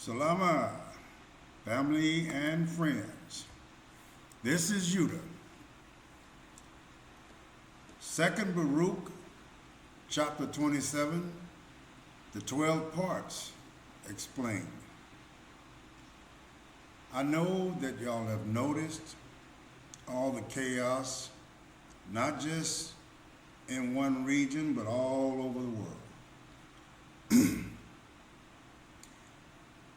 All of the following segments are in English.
Salama, family and friends. This is Judah. Second Baruch, chapter 27, the 12 parts explained. I know that y'all have noticed all the chaos, not just in one region, but all over the world.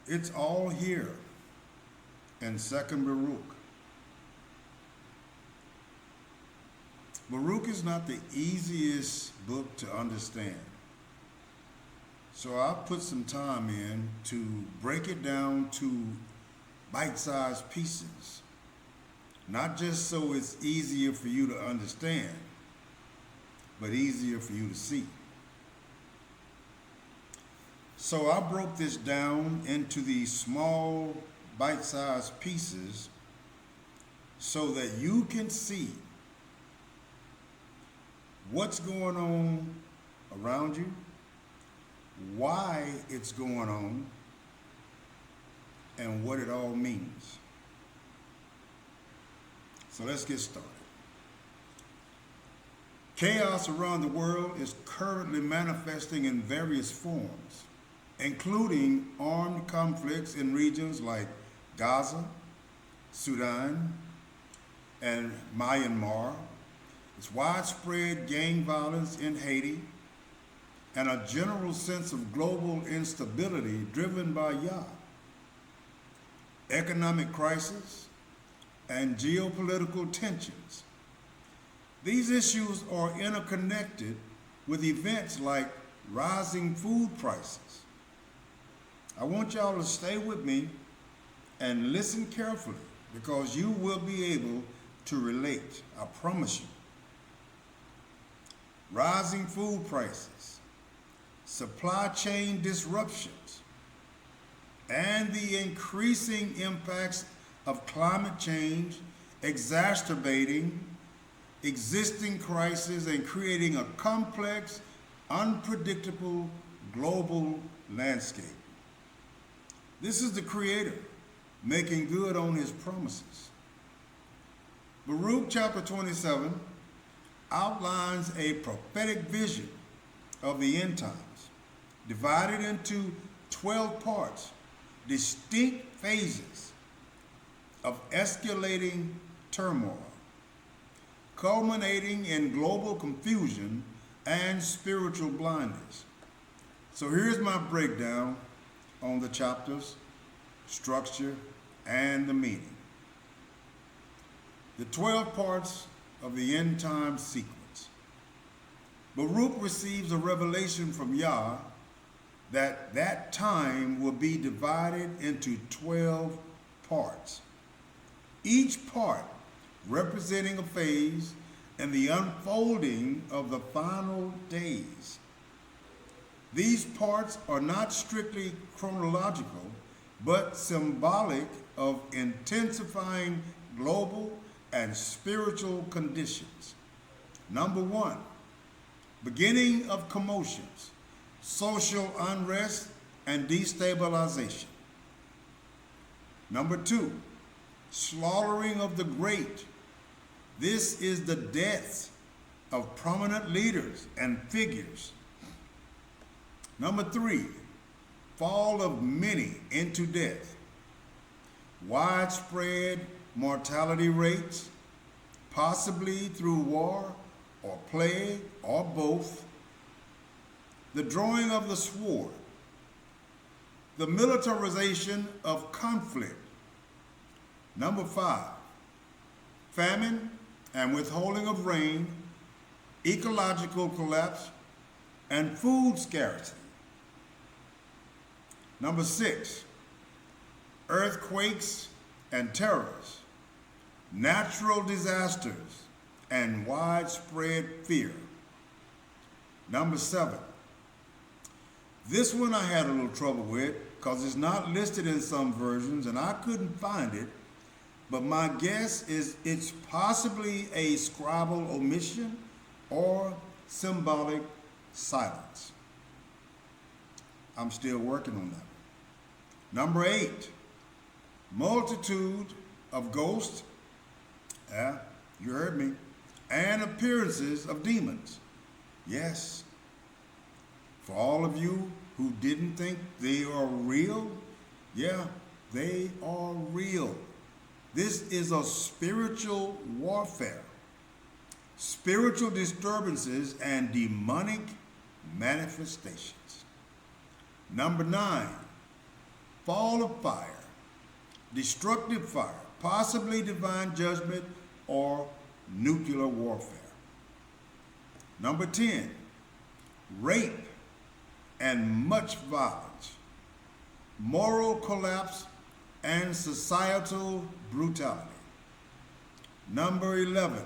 It's all here in Second Baruch. Baruch is not the easiest book to understand. So I put some time in to break it down to bite-sized pieces. Not just so it's easier for you to understand, but easier for you to see. So I broke this down into these small bite-sized pieces so that you can see what's going on around you, why it's going on, and what it all means. So let's get started. Chaos around the world is currently manifesting in various forms, including armed conflicts in regions like Gaza, Sudan, and Myanmar. It's widespread gang violence in Haiti, and a general sense of global instability driven by Yah. Economic crisis and geopolitical tensions. These issues are interconnected with events like rising food prices. I want y'all to stay with me and listen carefully because you will be able to relate, I promise you. Rising food prices, supply chain disruptions, and the increasing impacts of climate change exacerbating existing crises and creating a complex, unpredictable global landscape. This is the Creator making good on his promises. Baruch chapter 27 outlines a prophetic vision of the end times, divided into 12 parts, distinct phases of escalating turmoil, culminating in global confusion and spiritual blindness. So here's my breakdown on the chapters, structure, and the meaning. The 12 parts of the end time sequence. Baruch receives a revelation from Yah that time will be divided into 12 parts, each part representing a phase in the unfolding of the final days. These parts are not strictly chronological, but symbolic of intensifying global and spiritual conditions. Number one, beginning of commotions, social unrest, and destabilization. Number two, slaughtering of the great. This is the death of prominent leaders and figures. Number three, fall of many into death. Widespread mortality rates, possibly through war or plague or both. The drawing of the sword. The militarization of conflict. Number five, famine and withholding of rain, ecological collapse, and food scarcity. Number six, earthquakes and terrors, natural disasters, and widespread fear. Number seven, this one I had a little trouble with because it's not listed in some versions and I couldn't find it, but my guess is it's possibly a scribal omission or symbolic silence. I'm still working on that. Number 8, multitude of ghosts, yeah, you heard me, and appearances of demons. Yes, for all of you who didn't think they are real, yeah, they are real. This is a spiritual warfare, spiritual disturbances, and demonic manifestations. Number 9, fall of fire, destructive fire, possibly divine judgment or nuclear warfare. Number 10, rape and much violence, moral collapse and societal brutality. Number 11,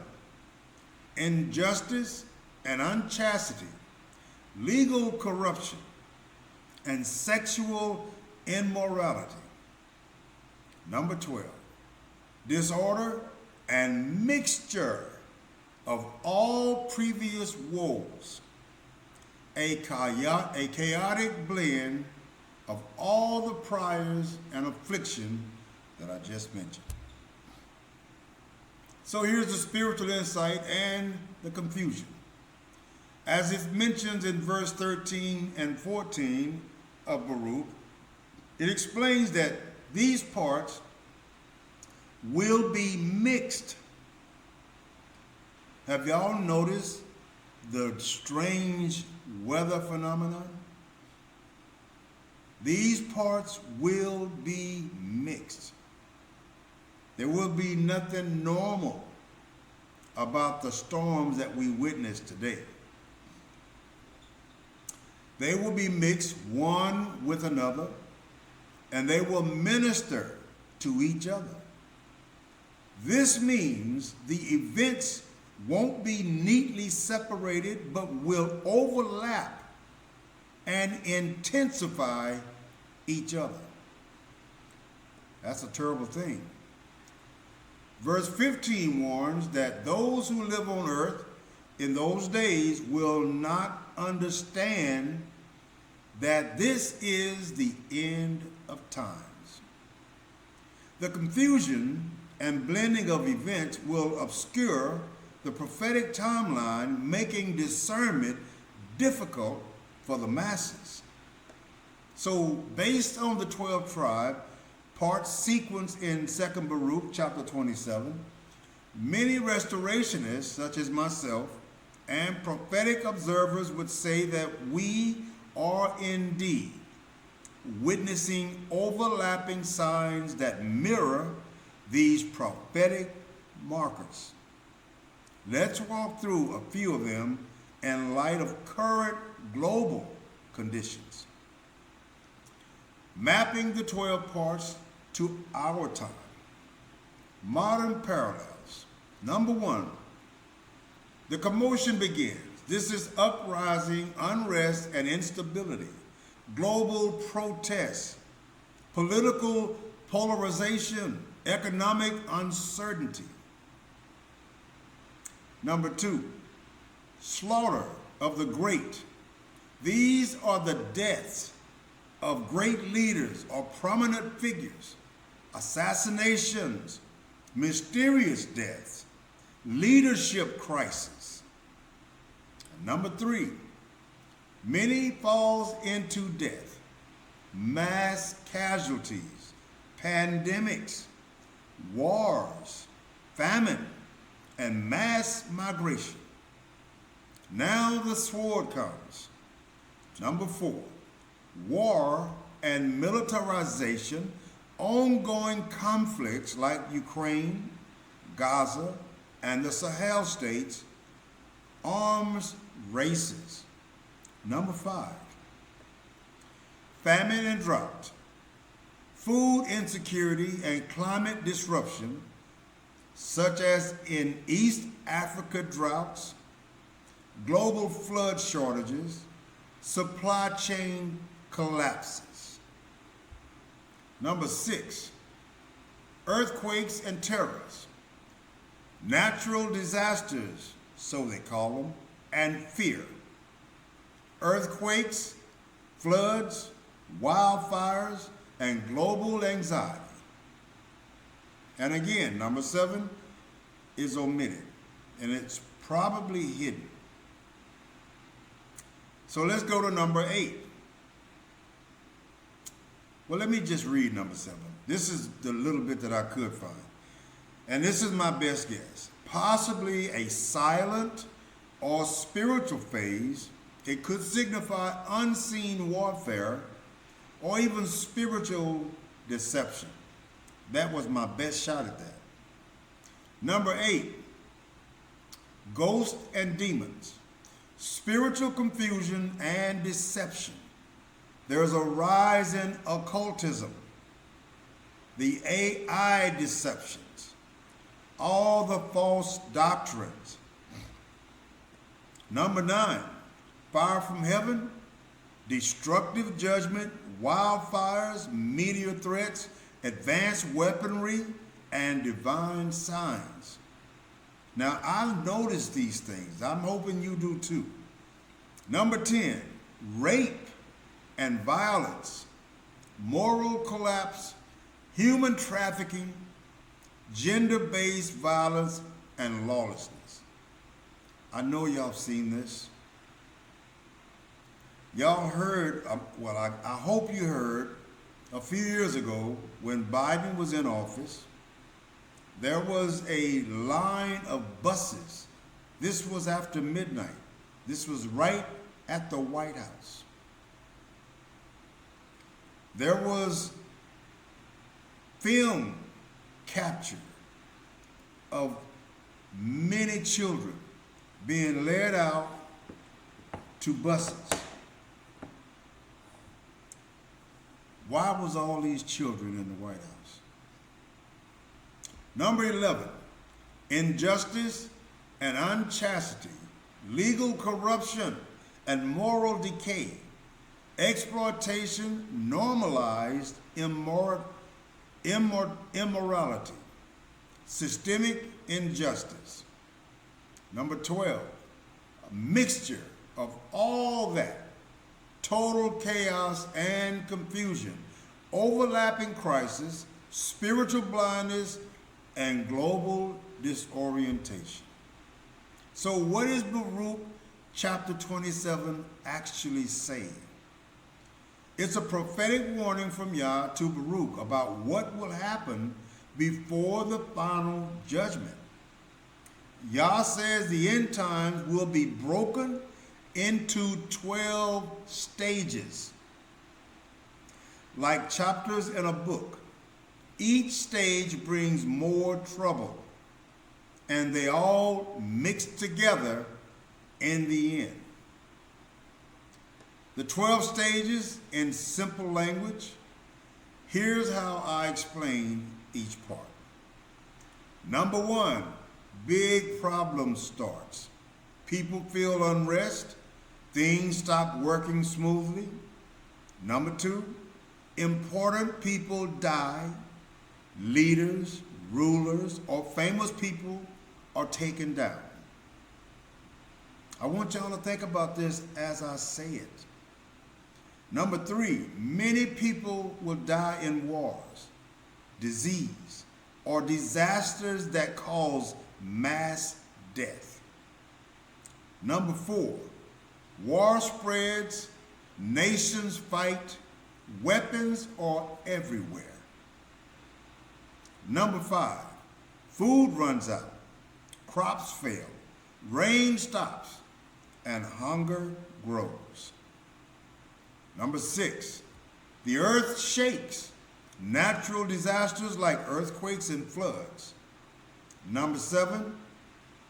injustice and unchastity, legal corruption, and sexual immorality. Number 12, disorder and mixture of all previous woes, a chaotic blend of all the priors and affliction that I just mentioned. So here's the spiritual insight and the confusion. As it mentions in verse 13 and 14 of Baruch, it explains that these parts will be mixed. Have y'all noticed the strange weather phenomenon? These parts will be mixed. There will be nothing normal about the storms that we witness today. They will be mixed one with another, and they will minister to each other. This means the events won't be neatly separated, but will overlap and intensify each other. That's a terrible thing. Verse 15 warns that those who live on earth in those days will not understand that this is the end of times. The confusion and blending of events will obscure the prophetic timeline, making discernment difficult for the masses. So based on the 12 tribe parts sequenced in 2 Baruch chapter 27, many restorationists such as myself and prophetic observers would say that we are indeed witnessing overlapping signs that mirror these prophetic markers. Let's walk through a few of them in light of current global conditions. Mapping the 12 parts to our time. Modern parallels. Number 1, the commotion begins. This is uprising, unrest, and instability, global protests, political polarization, economic uncertainty. Number 2, slaughter of the great. These are the deaths of great leaders or prominent figures, assassinations, mysterious deaths, leadership crisis. And number 3, many falls into death, mass casualties, pandemics, wars, famine, and mass migration. Now the sword comes. Number 4, war and militarization, ongoing conflicts like Ukraine, Gaza, and the Sahel states, arms races. Number 5, famine and drought, food insecurity and climate disruption, such as in East Africa droughts, global flood shortages, supply chain collapses. Number 6, earthquakes and terrors, natural disasters, so they call them, and fear. Earthquakes, floods, wildfires, and and global anxiety. And again, number 7 is omitted, and it's probably hidden. So let's go to number 8. Well, let me just read number 7. This is the little bit that I could find. And this is my best guess. Possibly a silent or spiritual phase. It could signify unseen warfare or even spiritual deception. That was my best shot at that. Number 8, ghosts and demons, spiritual confusion and deception. There is a rise in occultism, the AI deceptions, all the false doctrines. Number 9, fire from heaven, destructive judgment, wildfires, meteor threats, advanced weaponry, and divine signs. Now, I've noticed these things. I'm hoping you do too. Number 10, rape and violence, moral collapse, human trafficking, gender-based violence, and lawlessness. I know y'all seen this. Y'all heard, I hope you heard, a few years ago when Biden was in office, there was a line of buses. This was after midnight. This was right at the White House. There was film capture of many children being led out to buses. Why was all these children in the White House? Number 11, injustice and unchastity, legal corruption and moral decay, exploitation, normalized immorality, systemic injustice. Number 12, a mixture of all that, total chaos and confusion, overlapping crisis, spiritual blindness, and global disorientation. So what is Baruch chapter 27 actually saying? It's a prophetic warning from Yah to Baruch about what will happen before the final judgment. Yah says the end times will be broken into 12 stages, like chapters in a book. Each stage brings more trouble, and they all mix together in the end. The 12 stages in simple language, here's how I explain each part. Number 1, big problem starts. People feel unrest. Things stop working smoothly. Number 2, important people die. Leaders, rulers, or famous people are taken down. I want y'all to think about this as I say it. Number 3, many people will die in wars, disease, or disasters that cause mass death. Number 4, war spreads, nations fight, weapons are everywhere. Number 5, food runs out, crops fail, rain stops, and hunger grows. Number 6, the earth shakes, natural disasters like earthquakes and floods. Number 7,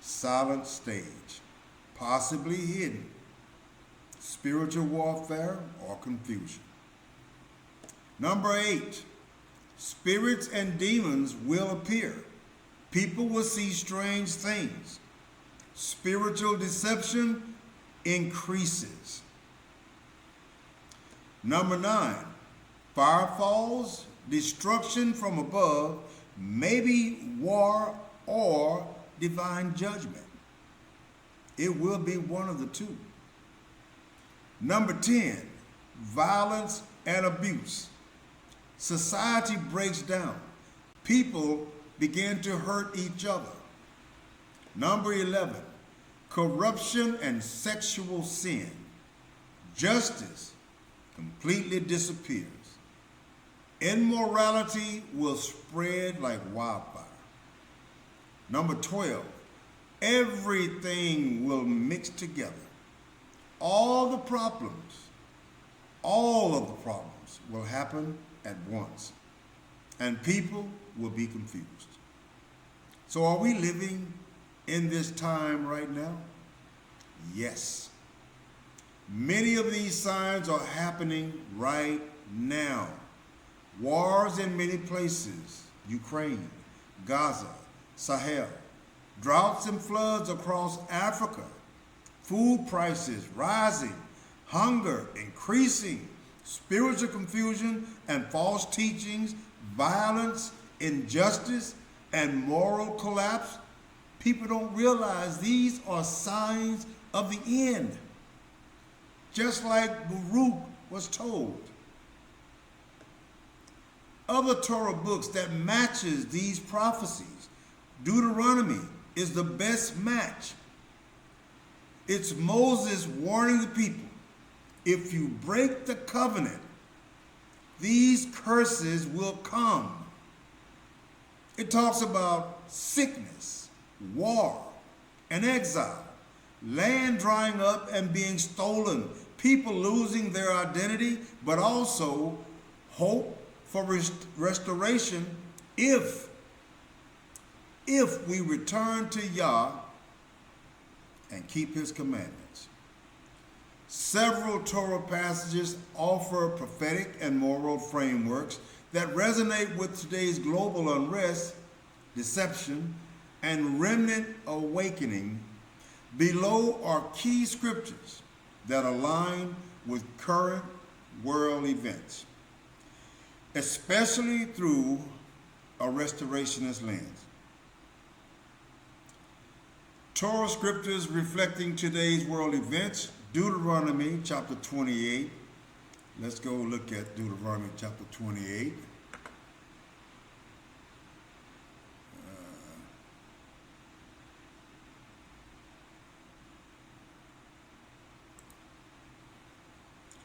silent stage, possibly hidden, spiritual warfare or confusion. Number 8, spirits and demons will appear. People will see strange things. Spiritual deception increases. Number 9, fire falls, destruction from above, maybe war or divine judgment. It will be one of the two. Number 10, violence and abuse. society breaks down. People begin to hurt each other. Number 11, corruption and sexual sin. Justice completely disappears. Immorality will spread like wildfire. Number 12, everything will mix together. All of the problems will happen at once, and people will be confused. So are we living in this time right now? Yes. Many of these signs are happening right now. Wars in many places, Ukraine, Gaza, Sahel, droughts and floods across Africa, food prices rising, hunger increasing, spiritual confusion and false teachings, violence, injustice, and moral collapse. People don't realize these are signs of the end. Just like Baruch was told. Other Torah books that matches these prophecies. Deuteronomy is the best match. It's Moses warning the people, if you break the covenant, these curses will come. It talks about sickness, war, and exile, land drying up and being stolen, people losing their identity, but also hope for restoration if we return to Yah and keep his commandments. Several Torah passages offer prophetic and moral frameworks that resonate with today's global unrest, deception, and remnant awakening. Below are key scriptures that align with current world events, especially through a restorationist lens. Torah scriptures reflecting today's world events, Deuteronomy chapter 28. Let's go look at Deuteronomy chapter 28.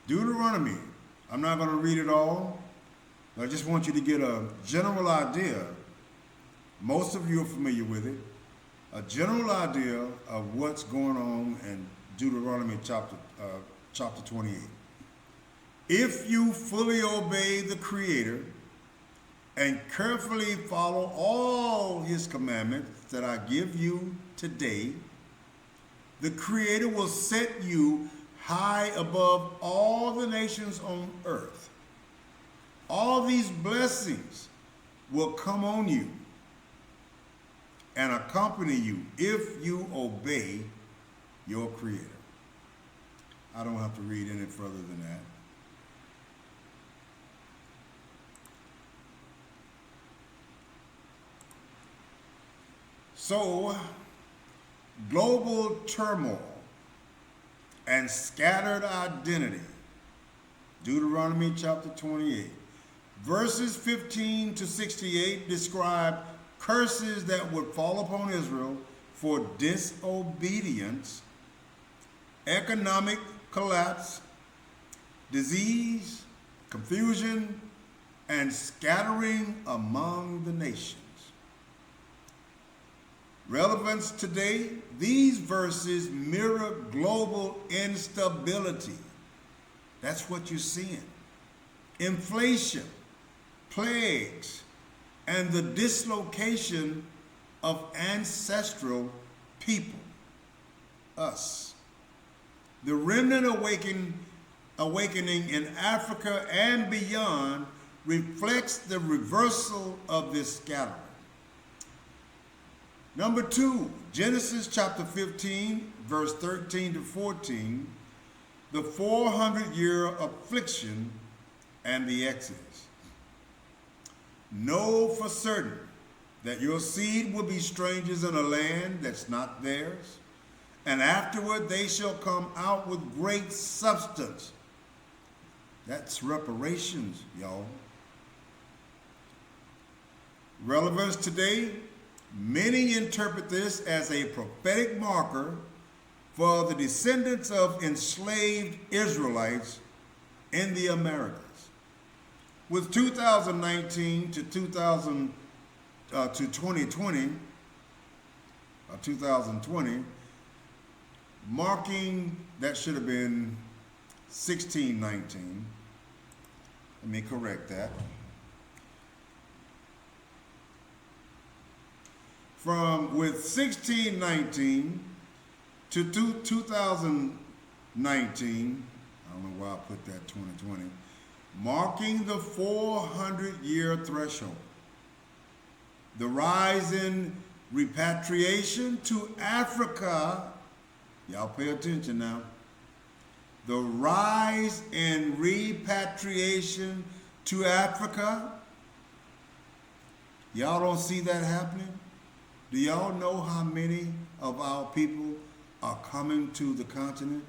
Deuteronomy, I'm not going to read it all. I just want you to get a general idea. Most of you are familiar with it. A general idea of what's going on in Deuteronomy chapter 28. If you fully obey the Creator and carefully follow all his commandments that I give you today, the Creator will set you high above all the nations on earth. All these blessings will come on you and accompany you if you obey your Creator. I don't have to read any further than that. So, global turmoil and scattered identity. Deuteronomy chapter 28. Verses 15 to 68 describe curses that would fall upon Israel for disobedience, economic collapse, disease, confusion, and scattering among the nations. Relevance today, these verses mirror global instability. That's what you're seeing. Inflation, plagues, and the dislocation of ancestral people, us. The remnant awakening in Africa and beyond reflects the reversal of this scattering. Number 2, Genesis chapter 15, verse 13 to 14, the 400-year affliction and the Exodus. Know for certain that your seed will be strangers in a land that's not theirs, and afterward they shall come out with great substance. That's reparations, y'all. Relevance today, many interpret this as a prophetic marker for the descendants of enslaved Israelites in the Americas. With 2019 to 2020, marking, that should have been 1619. Let me correct that. With 1619 to 2019, I don't know why I put that 2020, marking the 400-year threshold. The rise in repatriation to Africa, y'all pay attention now. The rise in repatriation to Africa, y'all don't see that happening? Do y'all know how many of our people are coming to the continent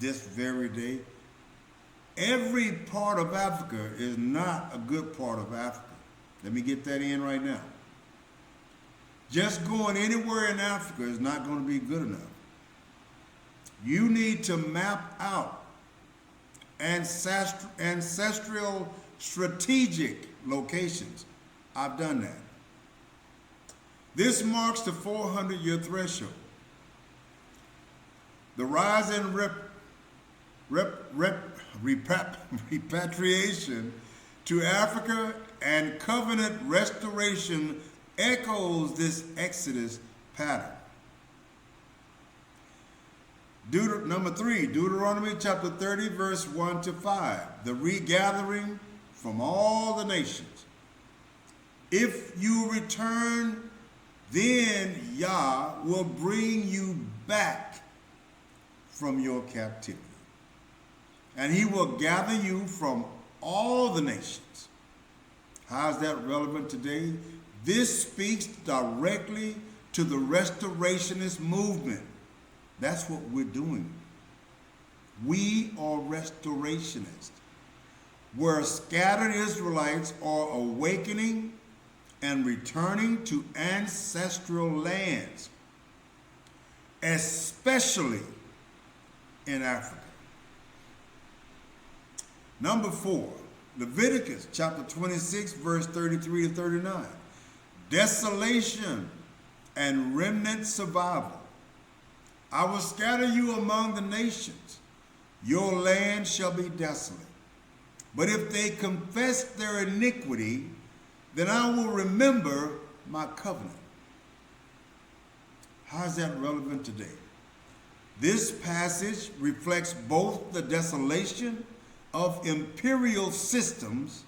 this very day? Every part of Africa is not a good part of Africa. Let me get that in right now. Just going anywhere in Africa is not going to be good enough. You need to map out ancestral strategic locations. I've done that. This marks the 400-year threshold. The rise in repatriation to Africa and covenant restoration echoes this Exodus pattern. Number 3, Deuteronomy chapter 30, verse 1 to 5, the regathering from all the nations. If you return, then Yah will bring you back from your captivity, and he will gather you from all the nations. How is that relevant today? This speaks directly to the restorationist movement. That's what we're doing. We are restorationists, where scattered Israelites are awakening and returning to ancestral lands, especially in Africa. Number 4, Leviticus chapter 26, verse 33 to 39. Desolation and remnant survival. I will scatter you among the nations. Your land shall be desolate. But if they confess their iniquity, then I will remember my covenant. How is that relevant today? This passage reflects both the desolation of imperial systems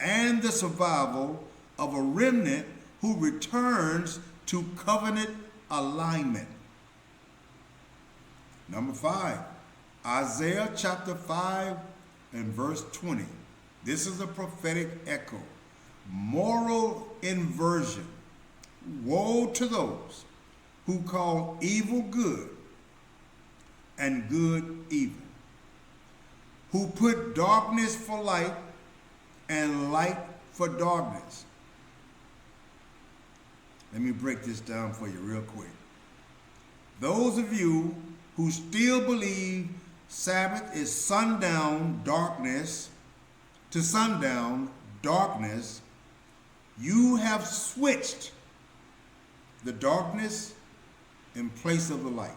and the survival of a remnant who returns to covenant alignment. Number 5, Isaiah chapter 5 and verse 20. This is a prophetic echo. Moral inversion. Woe to those who call evil good and good evil, who put darkness for light and light for darkness. Let me break this down for you real quick. Those of you who still believe Sabbath is sundown darkness to sundown darkness, you have switched the darkness in place of the light.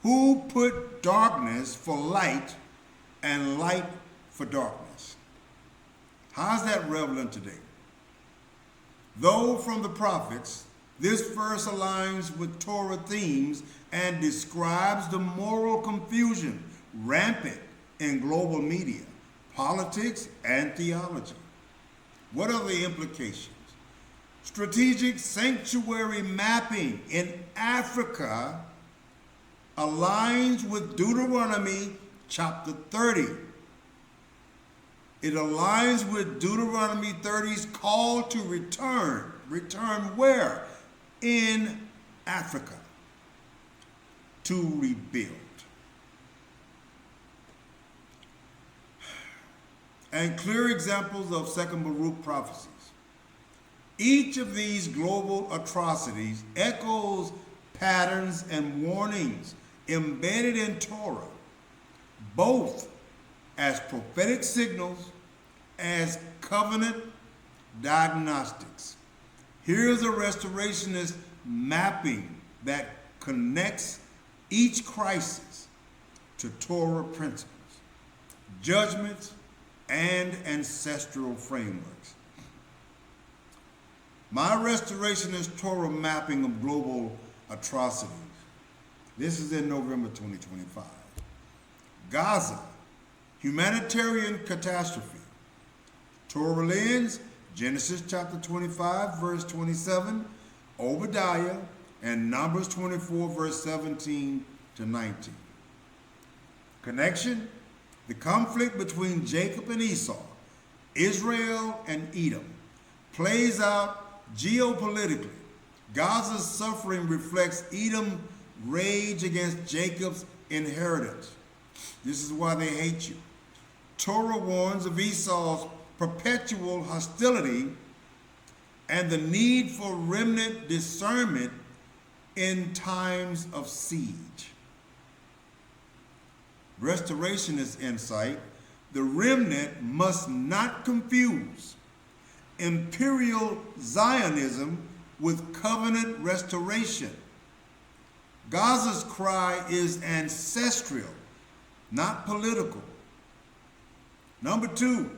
Who put darkness for light and light for darkness? How is that relevant today? Though from the prophets, this verse aligns with Torah themes and describes the moral confusion rampant in global media, politics, and theology. What are the implications? Strategic sanctuary mapping in Africa aligns with Deuteronomy chapter 30. It aligns with Deuteronomy 30's call to return. Return where? In Africa. To rebuild. and clear examples of Second Baruch prophecies. Each of these global atrocities echoes patterns and warnings embedded in Torah, both as prophetic signals, as covenant diagnostics. Here's a restorationist mapping that connects each crisis to Torah principles, judgments, and ancestral frameworks. My restorationist Torah mapping of global atrocities. This is in November 2025. Gaza, humanitarian catastrophe. Torah lens, Genesis chapter 25, verse 27, Obadiah, and Numbers 24, verse 17 to 19. Connection, the conflict between Jacob and Esau, Israel and Edom, plays out geopolitically. Gaza's suffering reflects Edom's rage against Jacob's inheritance. This is why they hate you. Torah warns of Esau's perpetual hostility and the need for remnant discernment in times of siege. Restorationist insight, the remnant must not confuse imperial Zionism with covenant restoration. Gaza's cry is ancestral, not political. Number two,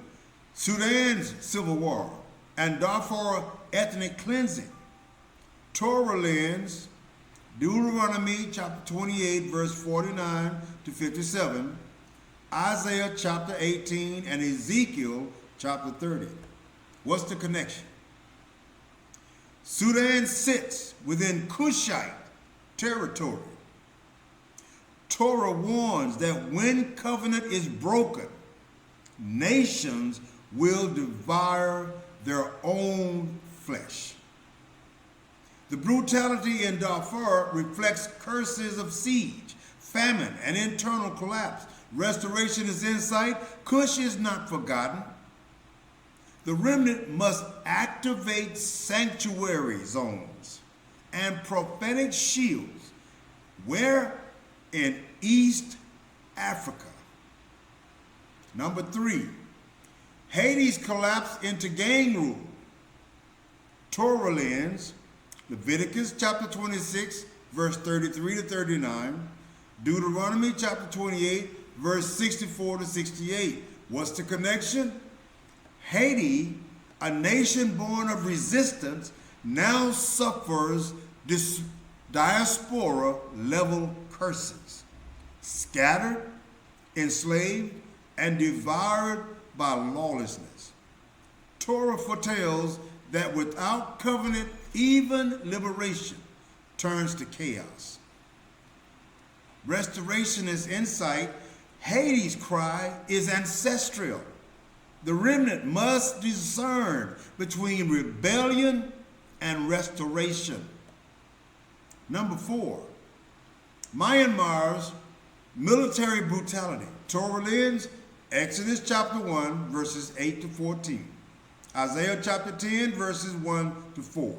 Sudan's civil war and Darfur ethnic cleansing. Torah lens, Deuteronomy chapter 28, verse 49 to 57, Isaiah chapter 18, and Ezekiel chapter 30. What's the connection? Sudan sits within Cushite territory. Torah warns that when covenant is broken, nations will devour their own flesh. The brutality in Darfur reflects curses of siege, famine, and internal collapse. Restoration is insight. Cush is not forgotten. The remnant must activate sanctuary zones and prophetic shields. Where? In East Africa. Number three, Haiti's collapse into gang rule. Torah lens, Leviticus chapter 26, verse 33 to 39, Deuteronomy chapter 28, verse 64 to 68. What's the connection? Haiti, a nation born of resistance, now suffers diaspora-level curses, scattered, enslaved, and devoured by lawlessness. Torah foretells that without covenant, even liberation turns to chaos. Restorationist insight, Haiti's cry is ancestral. The remnant must discern between rebellion and restoration. Number four, Myanmar's military brutality. Torah lens, Exodus chapter 1, verses 8 to 14. Isaiah chapter 10, verses 1 to 4.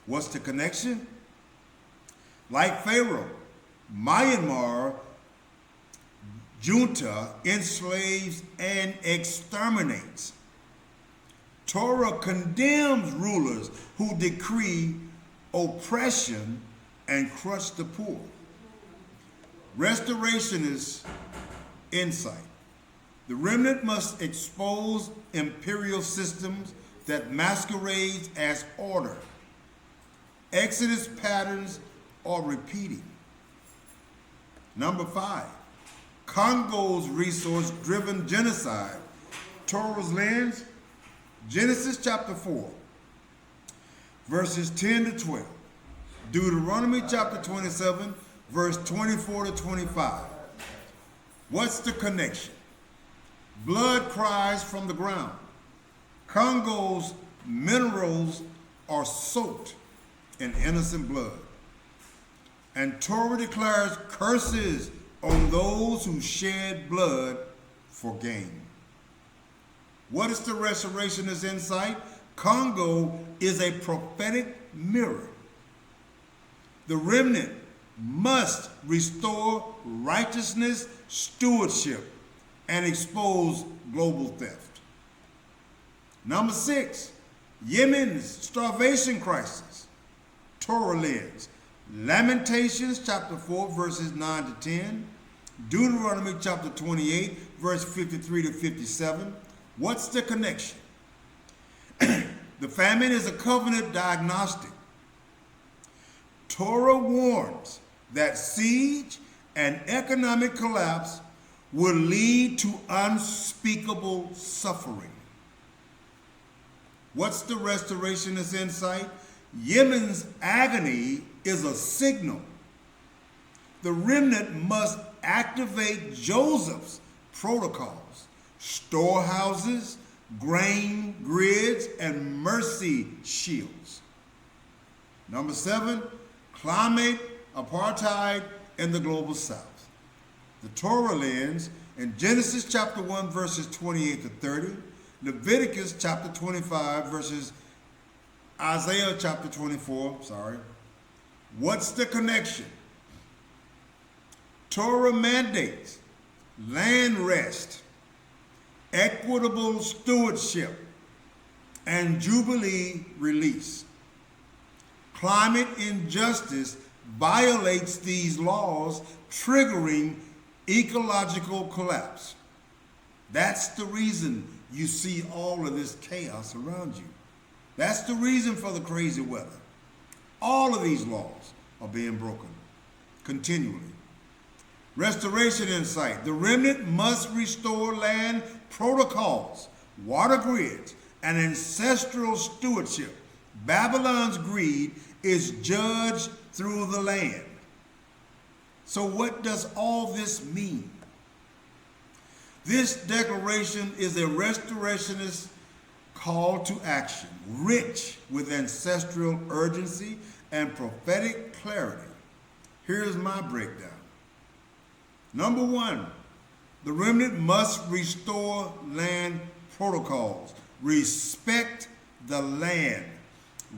What's the connection? Like Pharaoh, Myanmar junta enslaves and exterminates. Torah condemns rulers who decree oppression and crush the poor. Restorationist insight. The remnant must expose imperial systems that masquerade as order. Exodus patterns are repeating. Number five, Congo's resource-driven genocide. Torah's lens, Genesis chapter 4, verses 10 to 12. Deuteronomy chapter 27, verse 24 to 25. What's the connection? Blood cries from the ground. Congo's minerals are soaked in innocent blood. And Torah declares curses on those who shed blood for gain. What is the restorationist insight? Congo is a prophetic mirror. The remnant must restore righteousness, stewardship, and expose global theft. Number 6, Yemen's starvation crisis. Torah lens. Lamentations chapter 4 verses 9 to 10. Deuteronomy chapter 28 verse 53 to 57. What's the connection? The famine is a covenant diagnostic. Torah warns that siege and economic collapse will lead to unspeakable suffering. What's the restorationist insight? Yemen's agony is a signal. The remnant must activate Joseph's protocols, storehouses, grain grids, and mercy shields. Number 7, climate apartheid in the global south. The Torah lens in Genesis chapter 1 verses 28 to 30, Leviticus chapter 25 verses Isaiah chapter 24, What's the connection? Torah mandates land rest, equitable stewardship, and jubilee release. Climate injustice violates these laws, triggering ecological collapse. That's the reason you see all of this chaos around you. That's the reason for the crazy weather. All of these laws are being broken continually. Restoration insight. The remnant must restore land protocols, water grids, and ancestral stewardship. Babylon's greed is judged through the land. So what does all this mean? This declaration is a restorationist call to action, rich with ancestral urgency and prophetic clarity. Here's my breakdown. Number 1, the remnant must restore land protocols. Respect the land.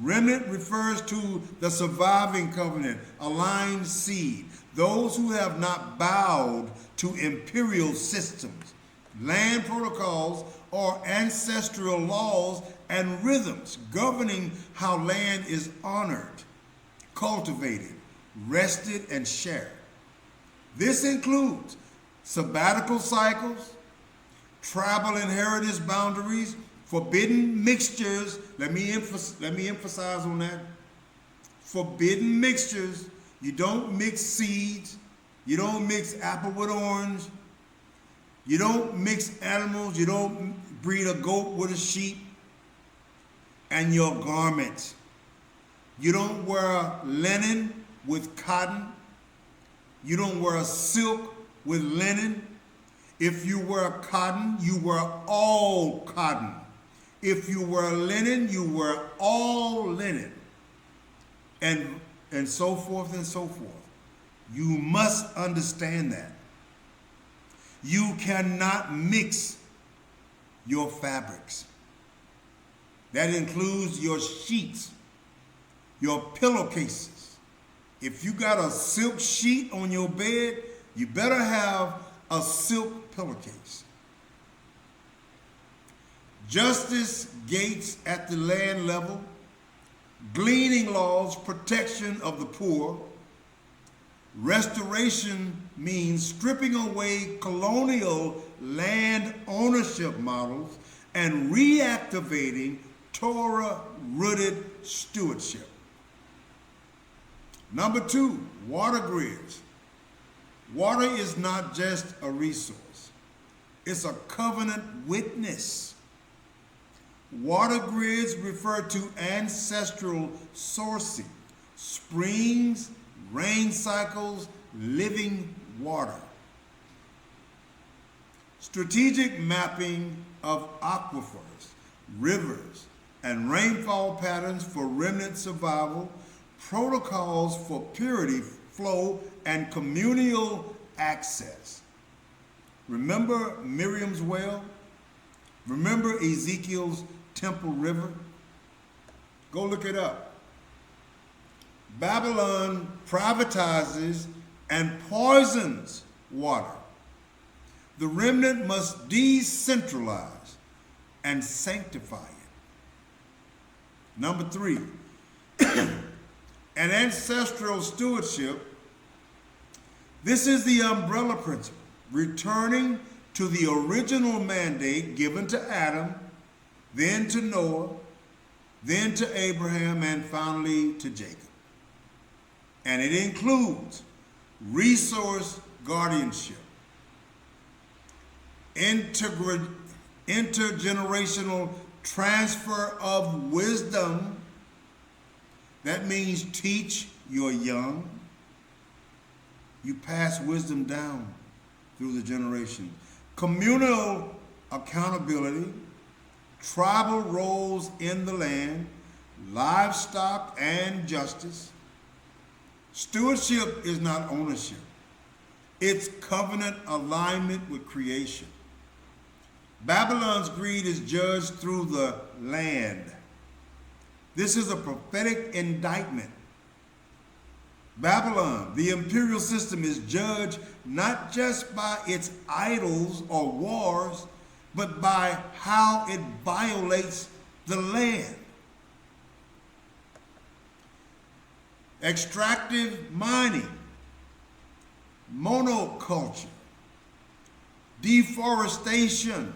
Remnant refers to the surviving covenant, aligned seed, those who have not bowed to imperial systems. Land protocols are ancestral laws and rhythms governing how land is honored, cultivated, rested, and shared. This includes sabbatical cycles, tribal inheritance boundaries, forbidden mixtures. Let me emphasize on that. Forbidden mixtures. You don't mix seeds. You don't mix apple with orange. You don't mix animals. You don't breed a goat with a sheep. And your garments. You don't wear linen with cotton. You don't wear silk with linen. If you wear cotton, you wear all cotton. If you wear linen, you wear all linen. And so forth and so forth. You must understand that. You cannot mix your fabrics. That includes your sheets, your pillowcases. If you got a silk sheet on your bed, you better have a silk pillowcase. Justice gates at the land level, gleaning laws, protection of the poor. Restoration means stripping away colonial land ownership models and reactivating Torah-rooted stewardship. Number 2, water grids. Water is not just a resource. It's a covenant witness. Water grids refer to ancestral sourcing, springs, rain cycles, living water. Strategic mapping of aquifers, rivers, and rainfall patterns for remnant survival, protocols for purity, flow, and communal access. Remember Miriam's well? Remember Ezekiel's Temple River? Go look it up. Babylon privatizes and poisons water. The remnant must decentralize and sanctify it. Number 3, an ancestral stewardship. This is the umbrella principle, returning to the original mandate given to Adam, then to Noah, then to Abraham, and finally to Jacob. And it includes resource guardianship, intergenerational transfer of wisdom. That means teach your young. You pass wisdom down through the generations. Communal accountability, tribal roles in the land, livestock, and justice. Stewardship is not ownership. It's covenant alignment with creation. Babylon's greed is judged through the land. This is a prophetic indictment. Babylon, the imperial system, is judged not just by its idols or wars, but by how it violates the land. Extractive mining, monoculture, deforestation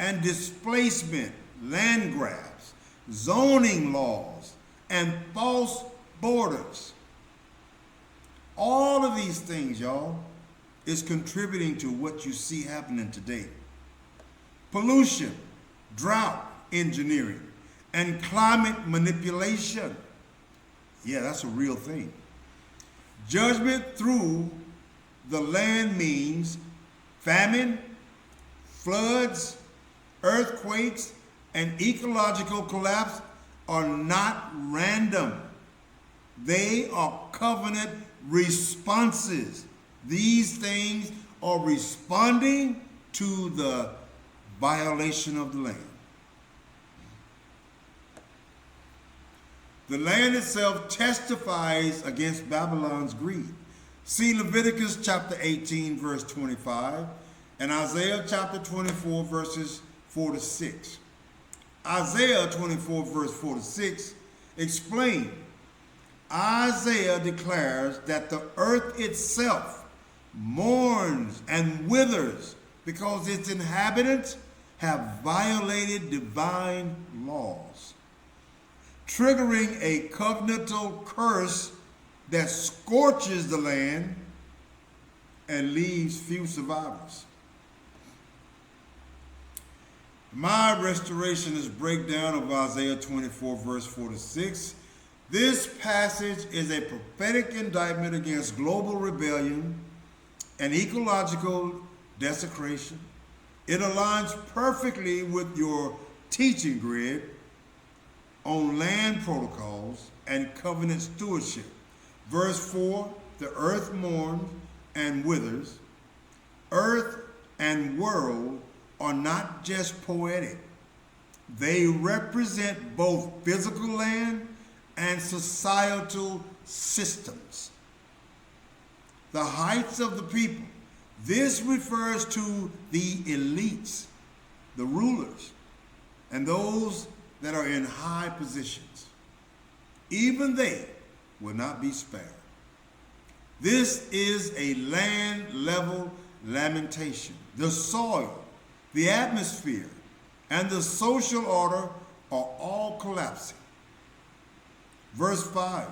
and displacement, land grabs, zoning laws, and false borders. All of these things, y'all, is contributing to what you see happening today. Pollution, drought engineering, and climate manipulation. Yeah, that's a real thing. Judgment through the land means famine, floods, earthquakes, and ecological collapse are not random. They are covenant responses. These things are responding to the violation of the land. The land itself testifies against Babylon's greed. See Leviticus chapter 18, verse 25, and Isaiah chapter 24, verses 4 to 6. Isaiah 24, verse 4 to 6 explain. Isaiah declares that the earth itself mourns and withers because its inhabitants have violated divine laws, triggering a covenantal curse that scorches the land and leaves few survivors. My restorationist breakdown of Isaiah 24, verse 4 to 6. This passage is a prophetic indictment against global rebellion and ecological desecration. It aligns perfectly with your teaching grid on land protocols and covenant stewardship. Verse 4, the earth mourns and withers. Earth and world are not just poetic. They represent both physical land and societal systems. The heights of the people. This refers to the elites, the rulers, and those that are in high positions. Even they will not be spared. This is a land-level lamentation. The soil, the atmosphere, and the social order are all collapsing. Verse 5,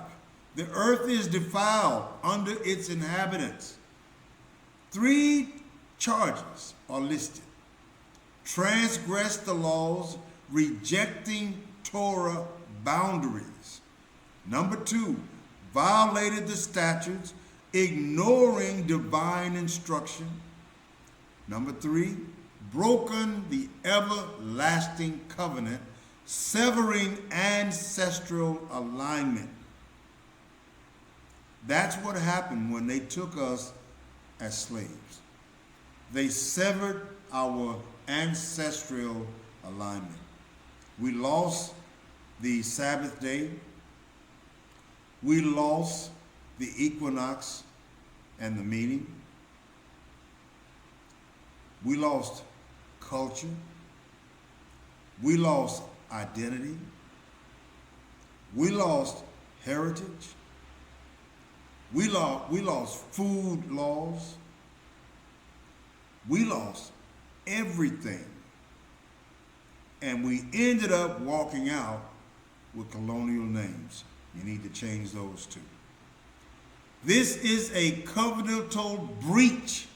the earth is defiled under its inhabitants. 3 charges are listed. Transgress the laws, rejecting Torah boundaries. Number 2, violated the statutes, ignoring divine instruction. Number 3, broken the everlasting covenant, severing ancestral alignment. That's what happened when they took us as slaves. They severed our ancestral alignment. We lost the Sabbath day. We lost the equinox and the meaning. We lost culture. We lost identity. We lost heritage. We lost food laws. We lost everything. And we ended up walking out with colonial names. You need to change those too. This is a covenantal breach,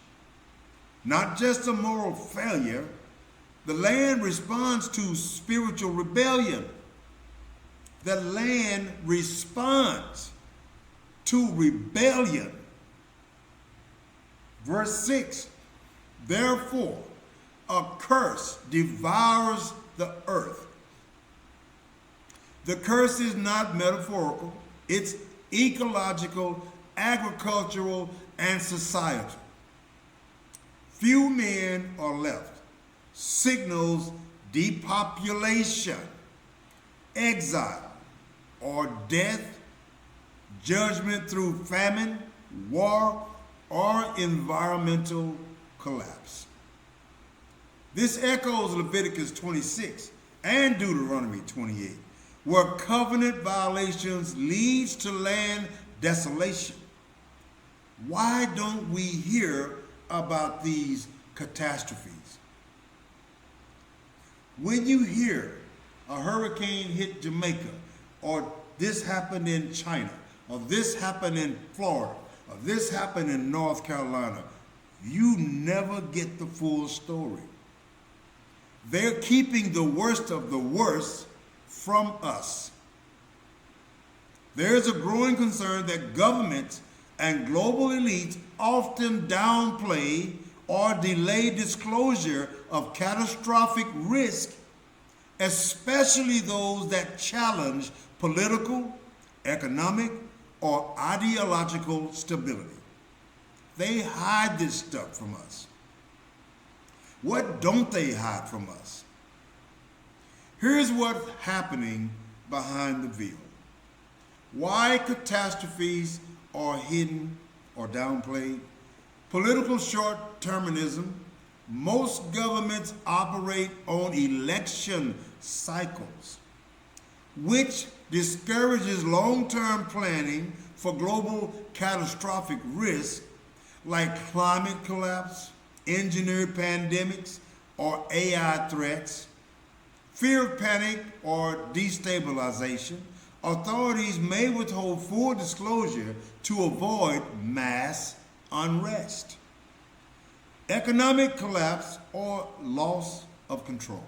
not just a moral failure. The land responds to spiritual rebellion. The land responds to rebellion. Verse 6, therefore, a curse devours the earth. The curse is not metaphorical. It's ecological, agricultural, and societal. Few men are left. Signals depopulation, exile, or death, judgment through famine, war, or environmental collapse. This echoes Leviticus 26 and Deuteronomy 28, where covenant violations leads to land desolation. Why don't we hear about these catastrophes? When you hear a hurricane hit Jamaica, or this happened in China, or this happened in Florida, or this happened in North Carolina, you never get the full story. They're keeping the worst of the worst from us. There is a growing concern that governments and global elites often downplay or delay disclosure of catastrophic risk, especially those that challenge political, economic, or ideological stability. They hide this stuff from us. What don't they hide from us? Here's what's happening behind the veil. Why catastrophes are hidden or downplayed. Political short-termism. Most governments operate on election cycles, which discourages long-term planning for global catastrophic risk like climate collapse, engineered pandemics, or AI threats. Fear of panic or destabilization. Authorities may withhold full disclosure to avoid mass unrest. Economic collapse or loss of control.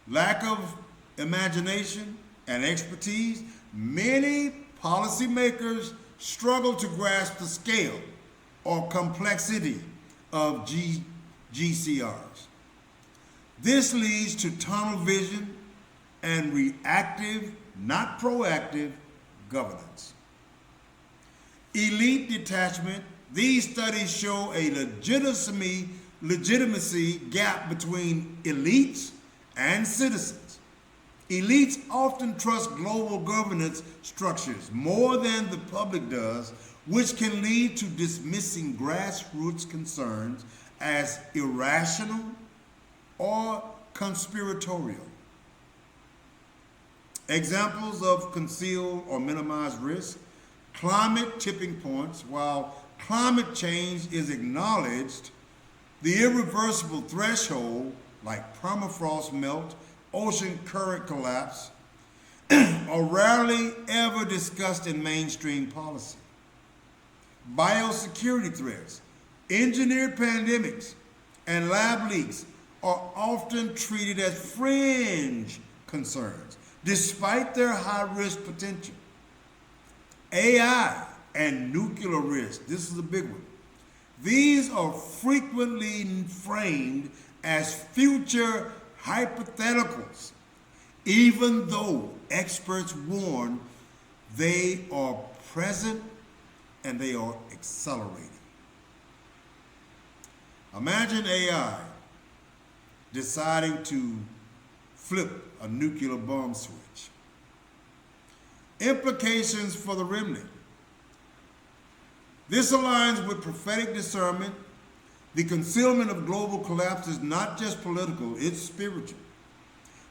Lack of imagination and expertise. Many policymakers struggle to grasp the scale or complexity of GCRs. This leads to tunnel vision and reactive, not proactive, governance. Elite detachment. These studies show a legitimacy gap between elites and citizens. Elites often trust global governance structures more than the public does, which can lead to dismissing grassroots concerns as irrational or conspiratorial. Examples of conceal or minimize risk. Climate tipping points. While climate change is acknowledged, the irreversible threshold, like permafrost melt, ocean current collapse, are rarely ever discussed in mainstream policy. Biosecurity threats, engineered pandemics, and lab leaks are often treated as fringe concerns, despite their high-risk potential. AI and nuclear risk, this is a big one. These are frequently framed as future hypotheticals, even though experts warn they are present and they are accelerating. Imagine AI deciding to flip a nuclear bomb switch. Implications for the remnant. This aligns with prophetic discernment. The concealment of global collapse is not just political, it's spiritual.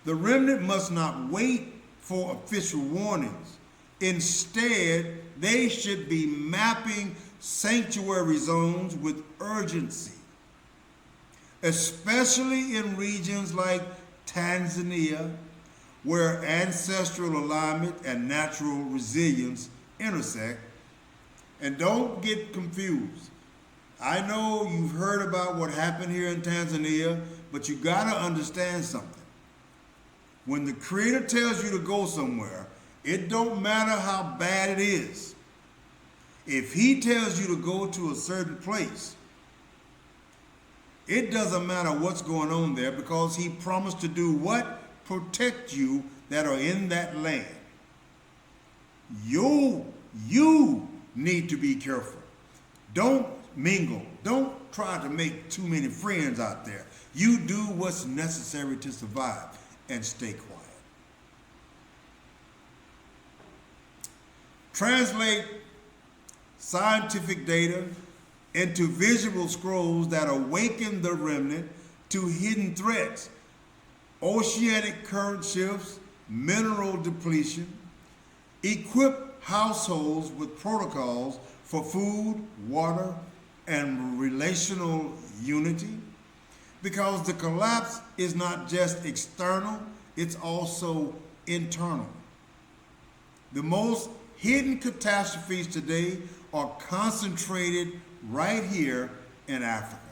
The remnant must not wait for official warnings. Instead, they should be mapping sanctuary zones with urgency, especially in regions like Tanzania, where ancestral alignment and natural resilience intersect. And don't get confused. I know you've heard about what happened here in Tanzania, but you got to understand something. When the Creator tells you to go somewhere, it don't matter how bad it is. If He tells you to go to a certain place, it doesn't matter what's going on there, because He promised to do what? Protect you that are in that land. You need to be careful. Don't mingle. Don't try to make too many friends out there. You do what's necessary to survive and stay quiet. Translate scientific data into visual scrolls that awaken the remnant to hidden threats: oceanic current shifts, mineral depletion. Equip households with protocols for food, water, and relational unity, because the collapse is not just external, it's also internal. The most hidden catastrophes today are concentrated right here in Africa,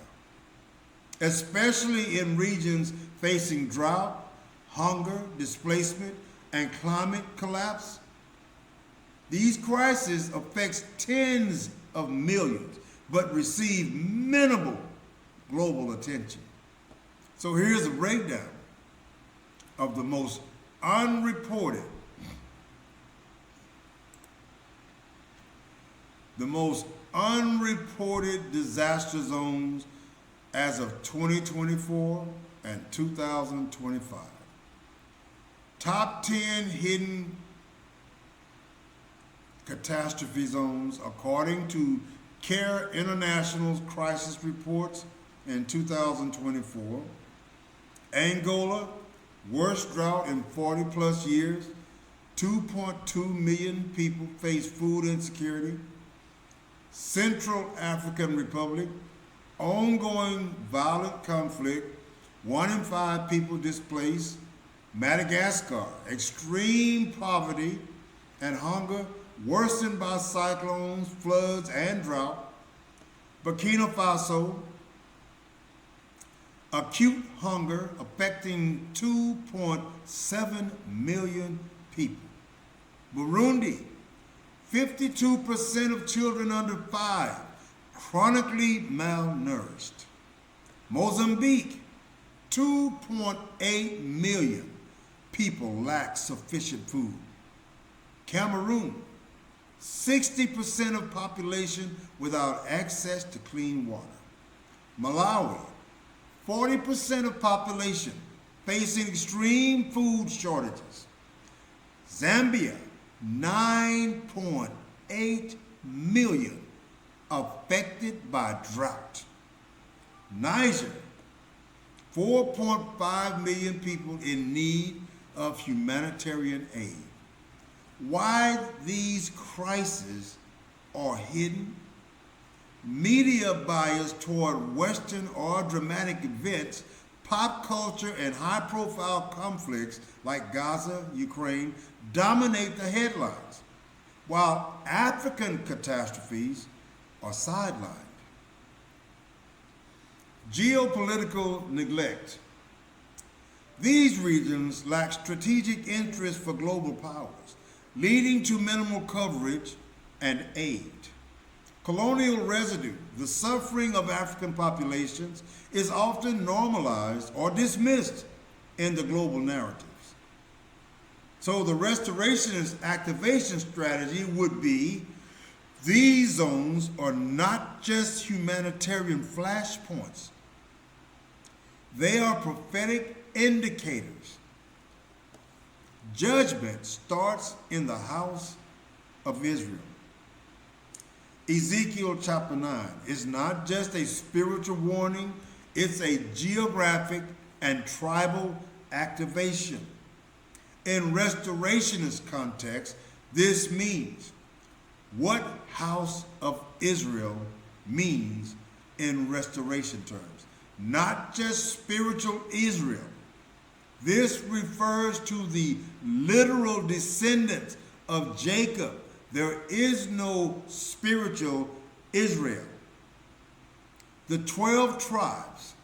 especially in regions facing drought, hunger, displacement, and climate collapse. These crises affect tens of millions, but receive minimal global attention. So here's a breakdown of the most unreported, disaster zones as of 2024 and 2025. Top 10 hidden catastrophe zones according to CARE International's crisis reports in 2024. Angola, worst drought in 40 plus years. 2.2 million people face food insecurity. Central African Republic, ongoing violent conflict, 1 in 5 people displaced. Madagascar, extreme poverty and hunger worsened by cyclones, floods, and drought. Burkina Faso, acute hunger affecting 2.7 million people. Burundi, 52% of children under 5 chronically malnourished. Mozambique, 2.8 million people lack sufficient food. Cameroon, 60% of population without access to clean water. Malawi, 40% of population facing extreme food shortages. Zambia, 9.8 million affected by drought. Niger, 4.5 million people in need of humanitarian aid. Why these crises are hidden? Media bias toward Western or dramatic events, pop culture, and high-profile conflicts like Gaza, Ukraine dominate the headlines, while African catastrophes are sidelined. Geopolitical neglect. These regions lack strategic interest for global powers, leading to minimal coverage and aid. Colonial residue, the suffering of African populations, is often normalized or dismissed in the global narratives. So the restorationist activation strategy would be, these zones are not just humanitarian flashpoints, They are prophetic indicators. Judgment starts in the house of Israel. Ezekiel chapter 9 is not just a spiritual warning, it's a geographic and tribal activation. In restorationist context, this means what house of Israel means in restoration terms, not just spiritual Israel. This refers to the literal descendants of Jacob. There is no spiritual Israel. The 12 tribes,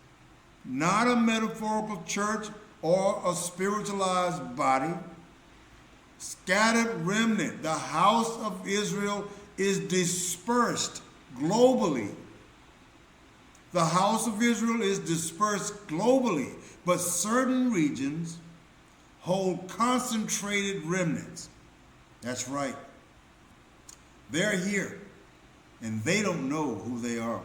not a metaphorical church or a spiritualized body, scattered remnant. The house of Israel is dispersed globally. The house of Israel is dispersed globally, but certain regions hold concentrated remnants. That's right. They're here, and they don't know who they are.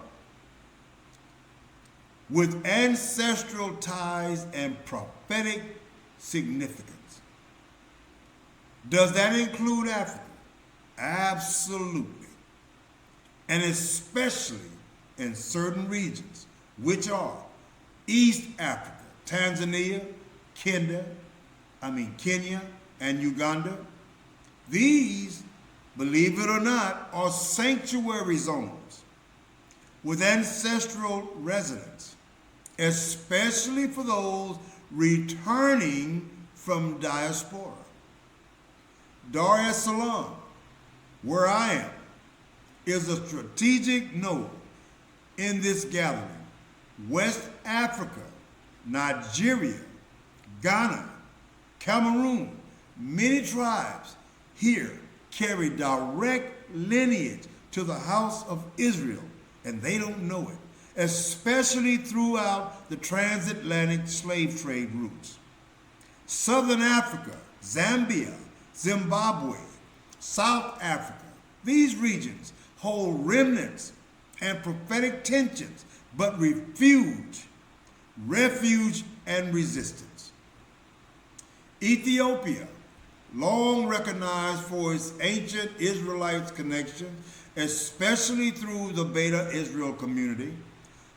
With ancestral ties and prophetic significance. Does that include Africa? Absolutely. And especially in certain regions, which are East Africa, Tanzania, Kenya, and Uganda. These, believe it or not, are sanctuary zones with ancestral residents, especially for those returning from diaspora. Dar es Salaam, where I am, is a strategic node in this gathering. West Africa, Nigeria, Ghana, Cameroon, many tribes here carry direct lineage to the house of Israel, and they don't know it, especially throughout the transatlantic slave trade routes. Southern Africa, Zambia, Zimbabwe, South Africa, these regions hold remnants and prophetic tensions, but refuge and resistance. Ethiopia, long recognized for its ancient Israelites connection, especially through the Beta Israel community.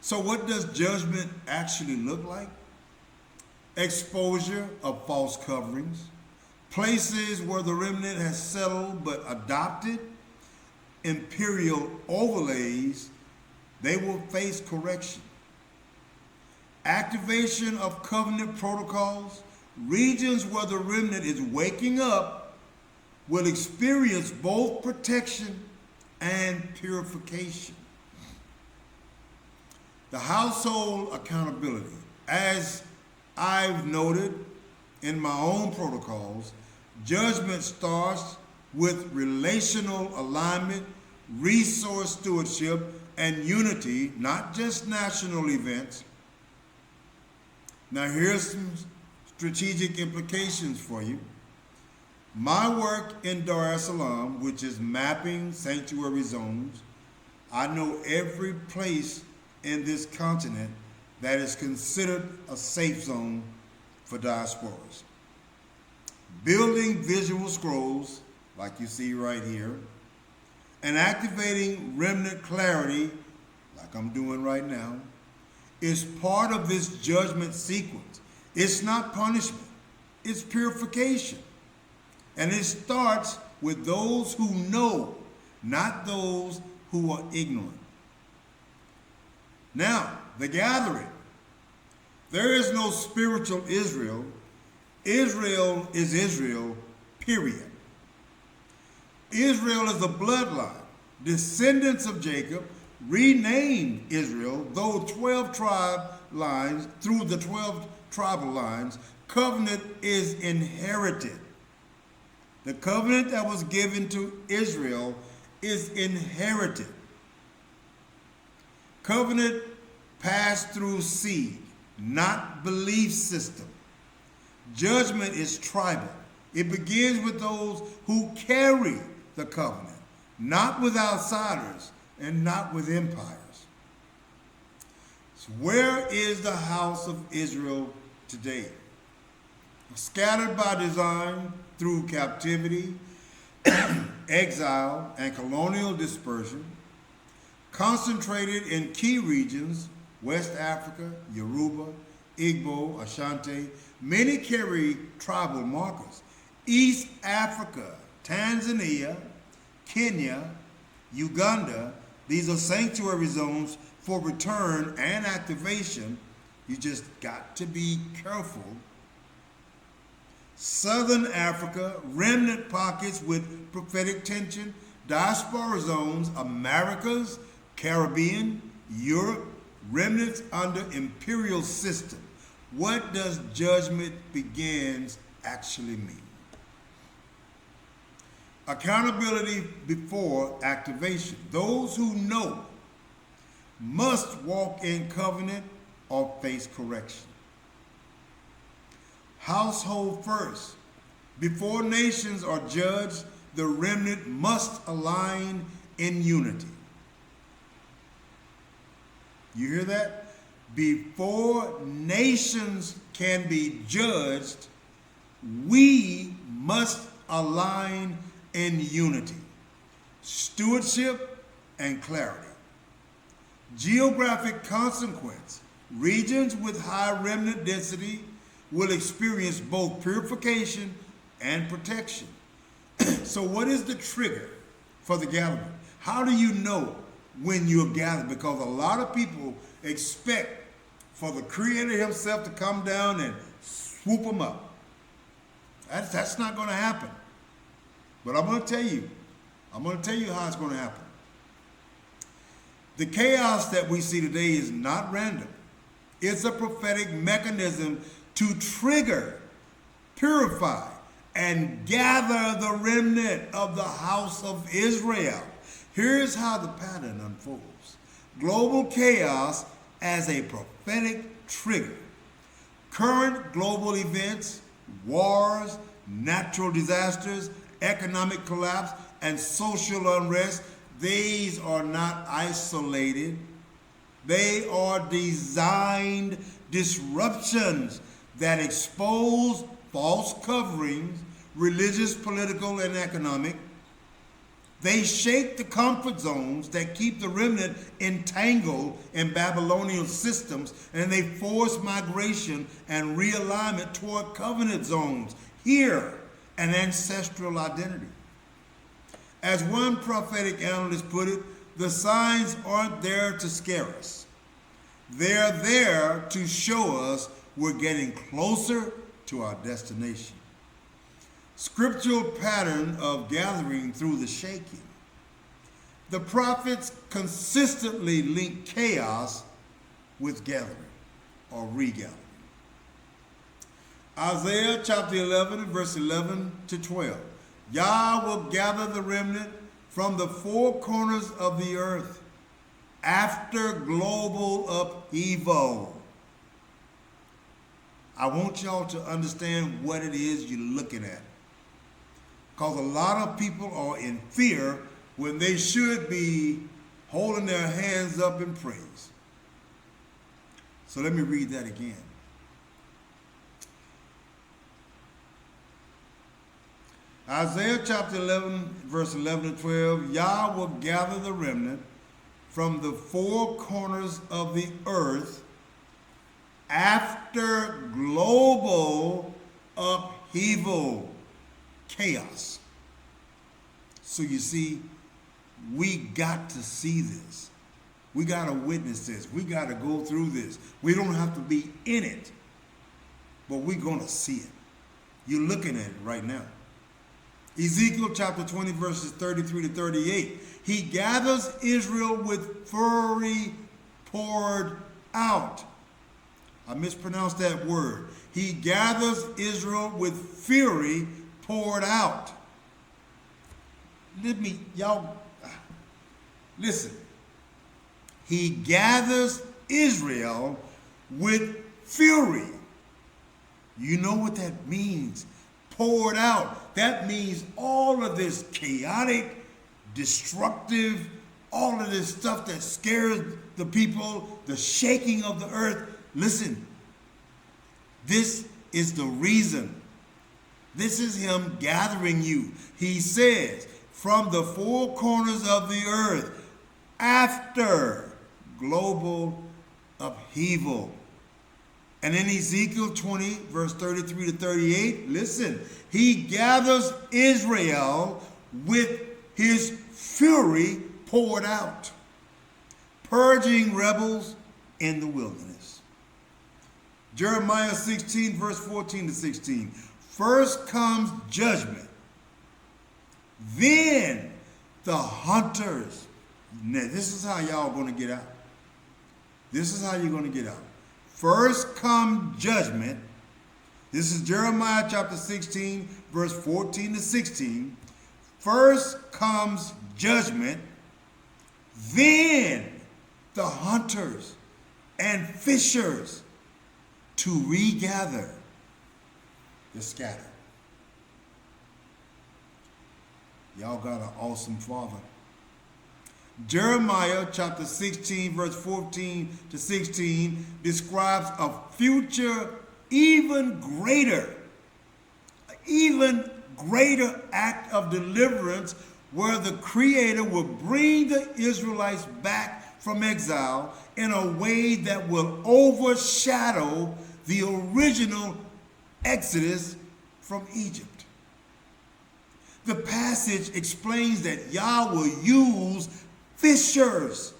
So what does judgment actually look like? Exposure of false coverings, places where the remnant has settled but adopted imperial overlays, they will face correction. Activation of covenant protocols, regions where the remnant is waking up will experience both protection and purification. The household accountability, as I've noted in my own protocols, judgment starts with relational alignment, resource stewardship, and unity, not just national events. Now here's some strategic implications for you. My work in Dar es Salaam, which is mapping sanctuary zones, I know every place in this continent that is considered a safe zone for diasporas. Building visual scrolls, like you see right here, and activating remnant clarity, like I'm doing right now, is part of this judgment sequence. It's not punishment, it's purification. And it starts with those who know, not those who are ignorant. Now, the gathering. There is no spiritual Israel. Israel is Israel, period. Israel is a bloodline. Descendants of Jacob renamed Israel, though 12 tribe lines, through the 12 tribal lines, covenant is inherited. The covenant that was given to Israel is inherited. Covenant passed through seed, not belief system. Judgment is tribal. It begins with those who carry the covenant, not with outsiders and not with empires. So where is the house of Israel today? Scattered by design through captivity, exile, and colonial dispersion, concentrated in key regions, West Africa, Yoruba, Igbo, Ashanti. Many carry tribal markers. East Africa, Tanzania, Kenya, Uganda, these are sanctuary zones for return and activation. You just got to be careful. Southern Africa, remnant pockets with prophetic tension, diaspora zones, Americas, Caribbean, Europe, remnants under imperial system. What does judgment begins actually mean? Accountability before activation. Those who know must walk in covenant or face correction. Household first. Before nations are judged, the remnant must align in unity. You hear that? Before nations can be judged, we must align in unity, stewardship, and clarity. Geographic consequence. Regions with high remnant density will experience both purification and protection. So what is the trigger for the gathering? How do you know when you're gathered? Because a lot of people expect for the Creator himself to come down and swoop them up. That's not going to happen. But I'm going to tell you how it's going to happen. The chaos that we see today is not random. It's a prophetic mechanism to trigger, purify, and gather the remnant of the house of Israel. Here's how the pattern unfolds. Global chaos as a prophetic trigger. Current global events, wars, natural disasters, economic collapse, and social unrest, these are not isolated. They are designed disruptions that expose false coverings, religious, political, and economic. They shake the comfort zones that keep the remnant entangled in Babylonian systems, and they force migration and realignment toward covenant zones here, an ancestral identity. As one prophetic analyst put it, the signs aren't there to scare us. They're there to show us we're getting closer to our destination. Scriptural pattern of gathering through the shaking. The prophets consistently link chaos with gathering or regathering. Isaiah chapter 11, verse 11 to 12. Yah will gather the remnant from the four corners of the earth after global upheaval. I want y'all to understand what it is you're looking at. Because a lot of people are in fear when they should be holding their hands up in praise. So let me read that again. Isaiah chapter 11, verse 11 to 12, Yah will gather the remnant from the four corners of the earth after global upheaval, chaos. So you see, we got to see this. We got to witness this. We got to go through this. We don't have to be in it, but we're going to see it. You're looking at it right now. Ezekiel chapter 20, verses 33 to 38. He gathers Israel with fury poured out. I mispronounced that word. He gathers Israel with fury poured out. Listen. He gathers Israel with fury. You know what that means? Poured out. That means all of this chaotic, destructive, all of this stuff that scares the people, the shaking of the earth. Listen, this is the reason. This is him gathering you. He says, from the four corners of the earth, after global upheaval. And in Ezekiel 20, verse 33 to 38, listen, he gathers Israel with his fury poured out, purging rebels in the wilderness. Jeremiah 16, verse 14 to 16. First comes judgment, then the hunters. Now, this is how y'all going to get out. This is how you're going to get out. First come judgment. This is Jeremiah chapter 16, verse 14 to 16. First comes judgment, then the hunters and fishers to regather the scattered. Y'all got an awesome father. Jeremiah chapter 16, verse 14 to 16 describes a future even greater act of deliverance where the Creator will bring the Israelites back from exile in a way that will overshadow the original Exodus from Egypt. The passage explains that Yah will use fishers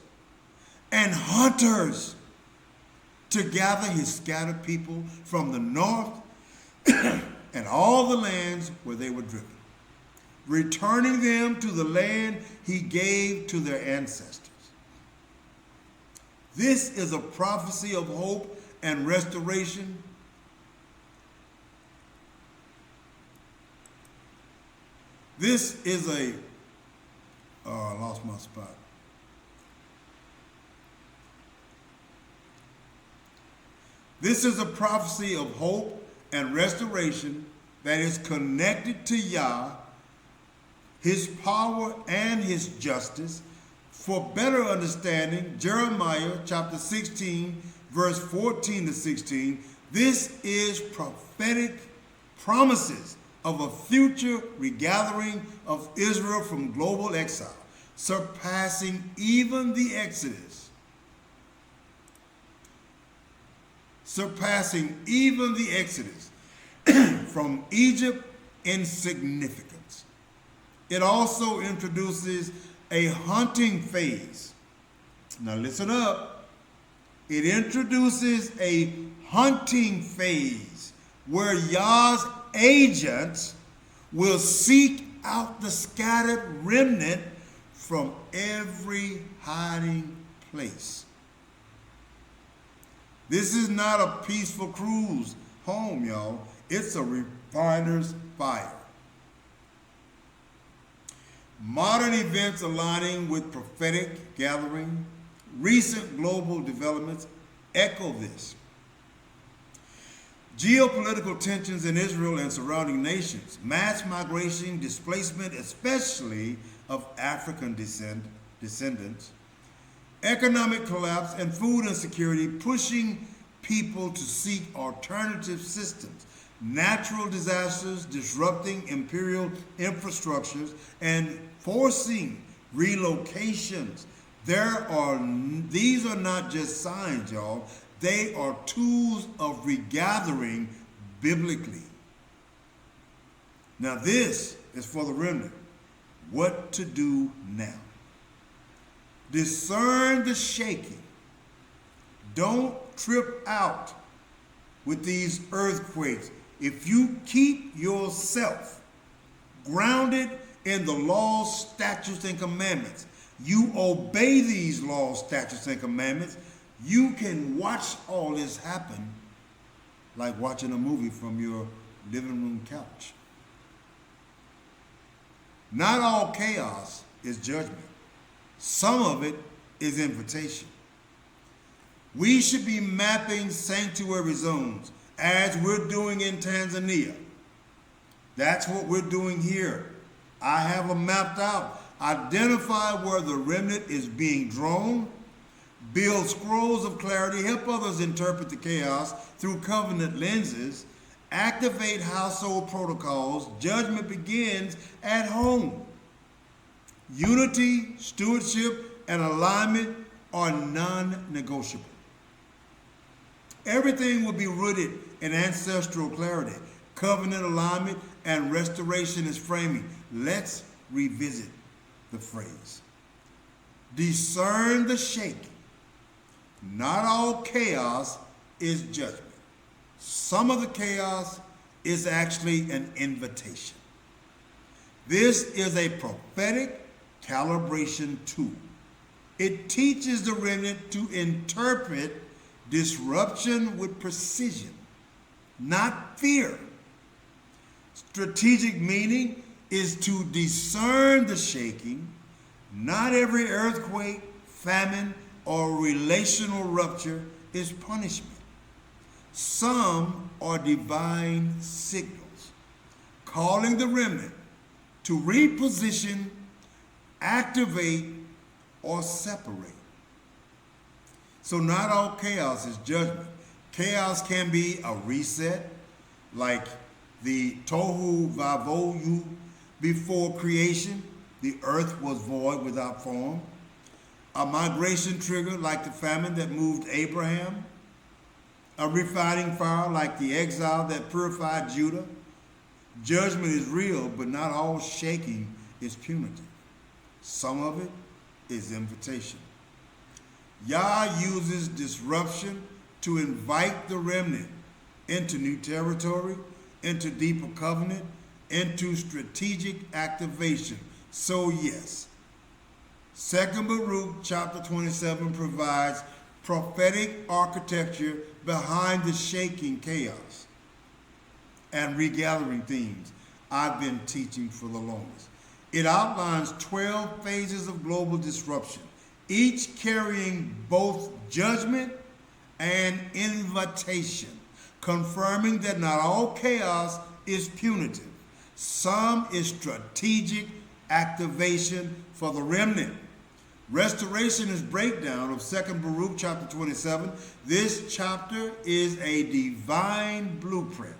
and hunters to gather his scattered people from the north and all the lands where they were driven, returning them to the land he gave to their ancestors. This is a prophecy of hope and restoration. This is I lost my spot. This is a prophecy of hope and restoration that is connected to Yah, his power and his justice. For better understanding, Jeremiah chapter 16, verse 14 to 16, this is prophetic promises of a future regathering of Israel from global exile, surpassing even the Exodus. From Egypt in significance. It also introduces a hunting phase. Now listen up. It introduces a hunting phase where Yah's agents will seek out the scattered remnant from every hiding place. This is not a peaceful cruise home, y'all. It's a refiner's fire. Modern events aligning with prophetic gathering, recent global developments echo this. Geopolitical tensions in Israel and surrounding nations, mass migration, displacement, especially of African descendants, economic collapse, and food insecurity pushing people to seek alternative systems, natural disasters disrupting imperial infrastructures and forcing relocations. These are not just signs, y'all. They are tools of regathering biblically. Now this is for the remnant. What to do now? Discern the shaking. Don't trip out with these earthquakes. If you keep yourself grounded in the laws, statutes, and commandments, you obey these laws, statutes, and commandments, you can watch all this happen like watching a movie from your living room couch. Not all chaos is judgment. Some of it is invitation. We should be mapping sanctuary zones as we're doing in Tanzania. That's what we're doing here. I have them mapped out. identify where the remnant is being drawn, build scrolls of clarity, help others interpret the chaos through covenant lenses, activate household protocols. Judgment begins at home. Unity, stewardship, and alignment are non-negotiable. Everything will be rooted in ancestral clarity, covenant alignment, and restoration is framing. Let's revisit the phrase. Discern the shaking. Not all chaos is judgment. Some of the chaos is actually an invitation. This is a prophetic calibration tool. It teaches the remnant to interpret disruption with precision, not fear. Strategic meaning is to discern the shaking. Not every earthquake, famine, or relational rupture is punishment. Some are divine signals, calling the remnant to reposition, activate, or separate. So not all chaos is judgment. Chaos can be a reset, like the tohu vavohu before creation. The earth was void without form. A migration trigger like the famine that moved Abraham. A refining fire like the exile that purified Judah. Judgment is real, but not all shaking is punitive. Some of it is invitation. Yah uses disruption to invite the remnant into new territory, into deeper covenant, into strategic activation. So yes, 2 Baruch chapter 27 provides prophetic architecture behind the shaking chaos and regathering themes I've been teaching for the longest. It outlines 12 phases of global disruption, each carrying both judgment and invitation, confirming that not all chaos is punitive. Some is strategic activation for the remnant. Restoration is breakdown of 2 Baruch chapter 27. This chapter is a divine blueprint.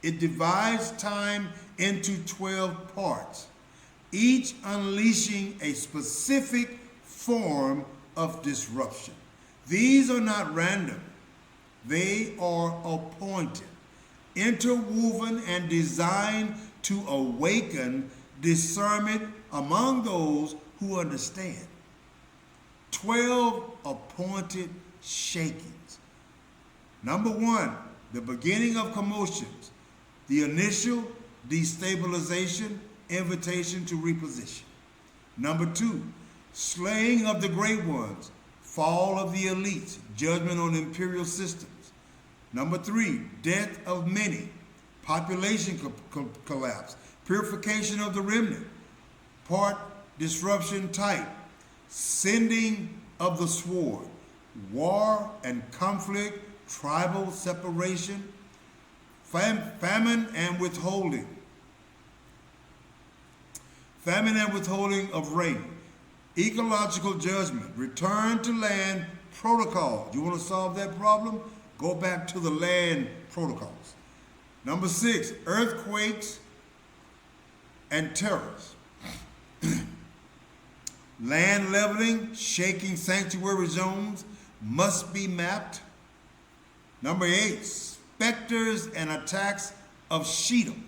It divides time into 12 parts, each unleashing a specific form of disruption. These are not random. They are appointed, interwoven, and designed to awaken discernment among those who understand. 12 appointed shakings. Number 1, the beginning of commotions, the initial destabilization, invitation to reposition. Number 2, slaying of the great ones, fall of the elites, judgment on imperial systems. Number 3, death of many, population collapse, purification of the remnant, part disruption type, sending of the sword, war and conflict, tribal separation, famine and withholding. Famine and withholding of rain, ecological judgment, return to land protocol. You want to solve that problem? Go back to the land protocols. Number 6, earthquakes and terrors. Land leveling, shaking sanctuary zones must be mapped. Number 8, specters and attacks of Shedom.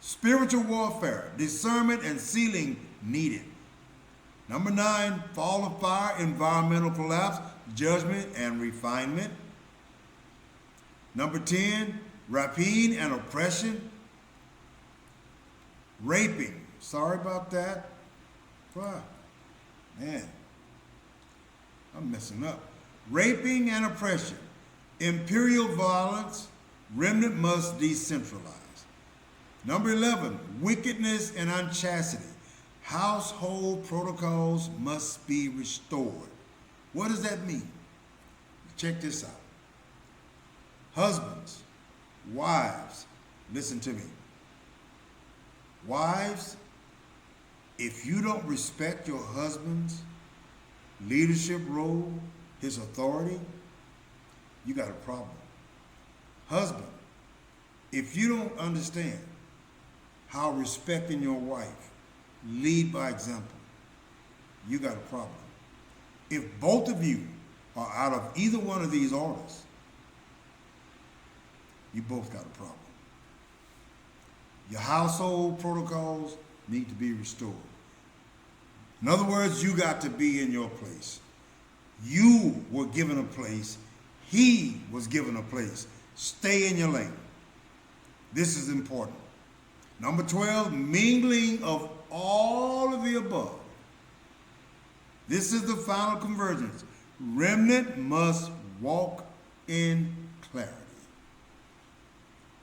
Spiritual warfare, discernment and sealing needed. Number 9, fall of fire, environmental collapse, judgment and refinement. Number 10, rapine and oppression. Raping, sorry about that. Wow. Man, I'm messing up. Raping and oppression, imperial violence, remnant must decentralize. Number 11, wickedness and unchastity, household protocols must be restored. What does that mean? Check this out. Husbands, wives, listen to me. Wives, If you don't respect your husband's leadership role, his authority, you got a problem. Husband, if you don't understand how respecting your wife, lead by example, you got a problem. If both of you are out of either one of these orders, you both got a problem. Your household protocols need to be restored. In other words, you got to be in your place. You were given a place. He was given a place. Stay in your lane. This is important. Number 12, mingling of all of the above. This is the final convergence. Remnant must walk in clarity.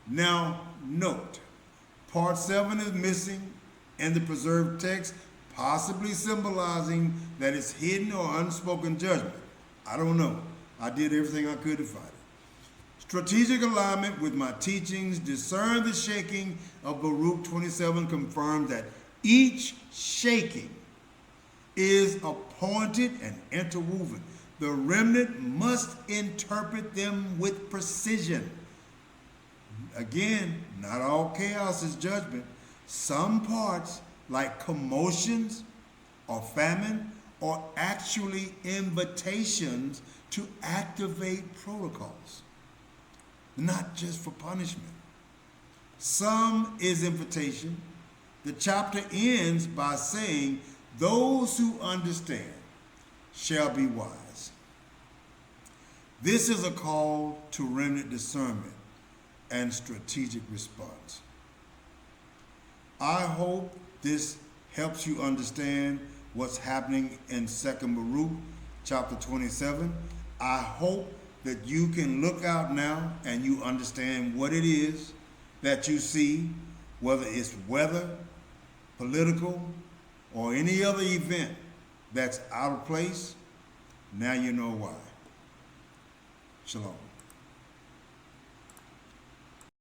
Now, note, part 7 is missing in the preserved text, possibly symbolizing that it's hidden or unspoken judgment. I don't know. I did everything I could to find it. Strategic alignment with my teachings, discern the shaking of Baruch 27 confirms that each shaking is appointed and interwoven. The remnant must interpret them with precision. Again, not all chaos is judgment. Some parts, like commotions or famine, are actually invitations to activate protocols, not just for punishment. Some is invitation. The chapter ends by saying, those who understand shall be wise. This is a call to remnant discernment and strategic response. I hope this helps you understand what's happening in 2nd Baruch, chapter 27. I hope that you can look out now and you understand what it is that you see, whether it's weather, political, or any other event that's out of place. Now you know why. Shalom.